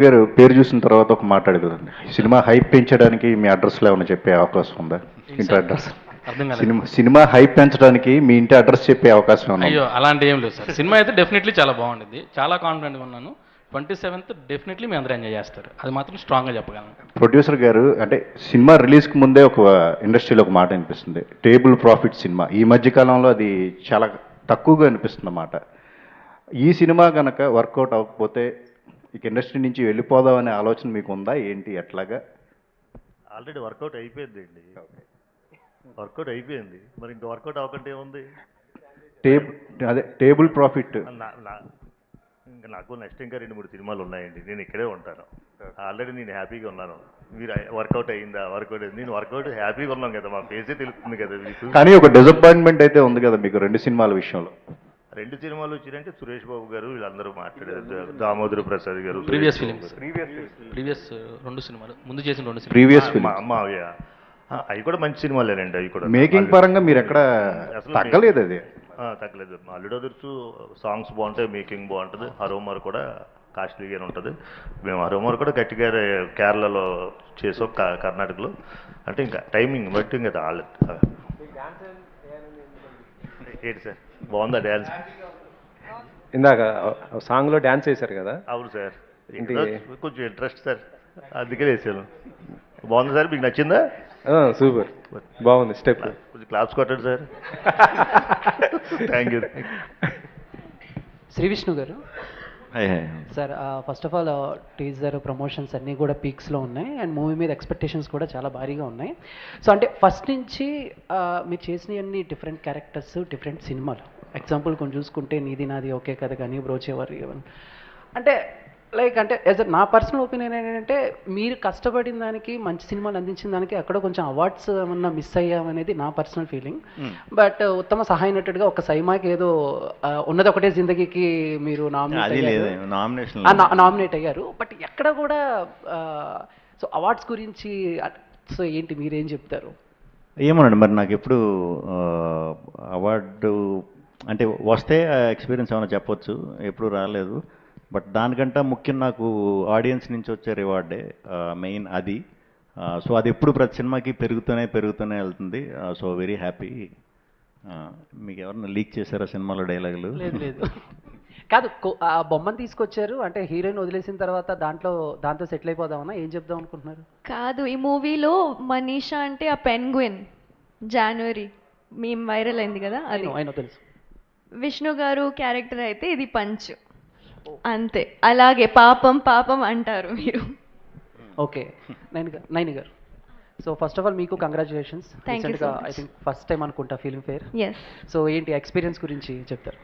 గారు పేరు చూసిన తర్వాత ఒక మాట్లాడగలండి. సినిమా హైప్ పెంచడానికి మీ అడ్రస్లో ఏమైనా చెప్పే అవకాశం ఉందా? ఇంటి అడ్రస్. అర్థం కాలేదు. సినిమా హైప్ పెంచడానికి మీ ఇంటి అడ్రస్ చెప్పే అవకాశం ఏమైనా అయ్యో ఉందా? అలాంటి ఏం లేదు సార్. సినిమా అయితే డెఫినెట్లీ చాలా బాగుంటుంది. చాలా కాన్ఫిడెంట్గా ఉన్నాను. 27th డెఫినెట్లీ మీ అందరూ ఎంజాయ్ చేస్తారు. అది మాత్రం స్ట్రాంగ్గా చెప్పగలను. ప్రొడ్యూసర్ గారు అంటే సినిమా రిలీజ్కి ముందే ఒక ఇండస్ట్రీలో ఒక మాట అనిపిస్తుంది, టేబుల్ ప్రాఫిట్ సినిమా. ఈ మధ్య కాలంలో అది చాలా తక్కువగా అనిపిస్తుంది అన్నమాట. ఈ సినిమా కనుక వర్కౌట్ అవ్వకపోతే ఇక ఇండస్ట్రీ నుంచి వెళ్ళిపోదాం అనే ఆలోచన మీకు ఉందా ఏంటి ఎట్లాగా? ఆల్రెడీ వర్కౌట్ అయిపోయిందండి. వర్కౌట్ అయిపోయింది, మరి ఇంకా వర్కౌట్ అవ్వకంటే ఏముంది? Table profit. ఇంకా నాకు నెక్స్ట్ ఇంకా 2-3 సినిమాలు ఉన్నాయండి. నేను ఇక్కడే ఉంటాను. ఆల్రెడీ నేను హ్యాపీగా ఉన్నాను. మీరు వర్కౌట్ అయిందా? వర్కౌట్ అయింది. నేను వర్కౌట్ హ్యాపీగా ఉన్నాను కదా, మా ఫేసే తెలుస్తుంది కదా మీకు. కానీ ఒక డిసప్పాయింట్మెంట్ అయితే ఉంది కదా మీకు 2 సినిమాల విషయంలో. 2 సినిమాలు వచ్చినాయంటే సురేష్ బాబు గారు వీళ్ళందరూ మాట్లాడారు, దామోదర్ ప్రసాద్ గారు, ప్రీవియస్ ఫిలిమ్స్, ప్రీవియస్ 2 సినిమాలు, ముందు చేసిన 2 సినిమాలు, ప్రీవియస్ మావయ్య అవి కూడా మంచి సినిమాలేనండి. అవి కూడా మేకింగ్ పరంగా మీరు ఎక్కడ తగ్గలేదు అది. తగ్గలేదు. అల్లుడు అదుర్సు సాంగ్స్ బాగుంటాయి, మేకింగ్ బాగుంటుంది. హరోమర్ కూడా కాస్ట్లీగానే ఉంటుంది. మేము హరోమర్ కూడా గట్టిగా కేరళలో చేసాం, కర్ణాటకలో. అంటే ఇంకా టైమింగ్ బట్టి ఇంకా ఏంటి సార్, బాగుందా డ్యాన్స్? ఇందాక సాంగ్లో డ్యాన్స్ వేశారు కదా. అవును సార్, కొంచెం ఇంట్రెస్ట్ సార్, అందుకే వేసాను. బాగుంది సార్, మీకు నచ్చిందా? సూపర్, బాగుంది స్టెప్. కొంచెం క్లాప్స్ కొట్టండి sir. Thank you. Sri Vishnu garu sir, first of all teaser promotions అన్నీ కూడా పీక్స్లో ఉన్నాయి అండ్ మూవీ మీద ఎక్స్పెక్టేషన్స్ కూడా చాలా భారీగా ఉన్నాయి. సో అంటే ఫస్ట్ నుంచి మీరు చేసినవన్నీ డిఫరెంట్ క్యారెక్టర్స్, డిఫరెంట్ సినిమాలు. ఎగ్జాంపుల్ కొంచెం చూసుకుంటే నీది నాది ఒకే కథ కానీ, బ్రోచేవారు అంటే లైక్ అంటే యాజ్ నా పర్సనల్ ఒపీనియన్ ఏంటంటే మీరు కష్టపడిన దానికి, మంచి సినిమాలు అందించిన దానికి అక్కడ కొంచెం అవార్డ్స్ ఏమన్నా మిస్ అయ్యామనేది నా పర్సనల్ ఫీలింగ్. బట్ ఉత్తమ సహాయ నటుడిగా ఒక సైమాకి ఏదో ఉన్నది ఒకటే జిందగీకి మీరు నామినేట్ అయ్యారు. బట్ ఎక్కడ కూడా సో అవార్డ్స్ గురించి సో ఏంటి మీరేం చెప్తారు? ఏమోనండి, మరి నాకు ఎప్పుడు అవార్డు అంటే వస్తే ఎక్స్పీరియన్స్ ఏమైనా చెప్పొచ్చు, ఎప్పుడు రాలేదు. బట్ దానికంటే ముఖ్యం నాకు ఆడియన్స్ నుంచి వచ్చే రివార్డే మెయిన్ అది. సో అది ఎప్పుడు ప్రతి సినిమాకి పెరుగుతూనే వెళ్తుంది. So very happy. మీకు ఎవరన్నా లీక్ చేశారా సినిమాలో డైలాగులు? లేదు కాదు, ఆ బొమ్మను తీసుకొచ్చారు అంటే హీరోయిన్ వదిలేసిన తర్వాత దాంతో సెటిల్ అయిపోదామన్నా ఏం చెప్దాం అనుకుంటున్నారు? కాదు, ఈ మూవీలో మనీషా అంటే ఆ పెన్గ్విన్ జనవరి మేము వైరల్ అయింది కదా, అది ఆయన తెలుసు. విష్ణు గారు క్యారెక్టర్ అయితే ఇది పంచ్, అంతే. అలాగే పాపం పాపం అంటారు మీరు. ఓకే, నైని గారు, సో ఫస్ట్ ఆఫ్ ఆల్ మీకు congratulations. Thank you so much. I think first time అనుకుంటా ఫిల్మ్ ఫేర్. ఎస్. సో ఏంటి ఎక్స్పీరియన్స్ గురించి చెప్తారు?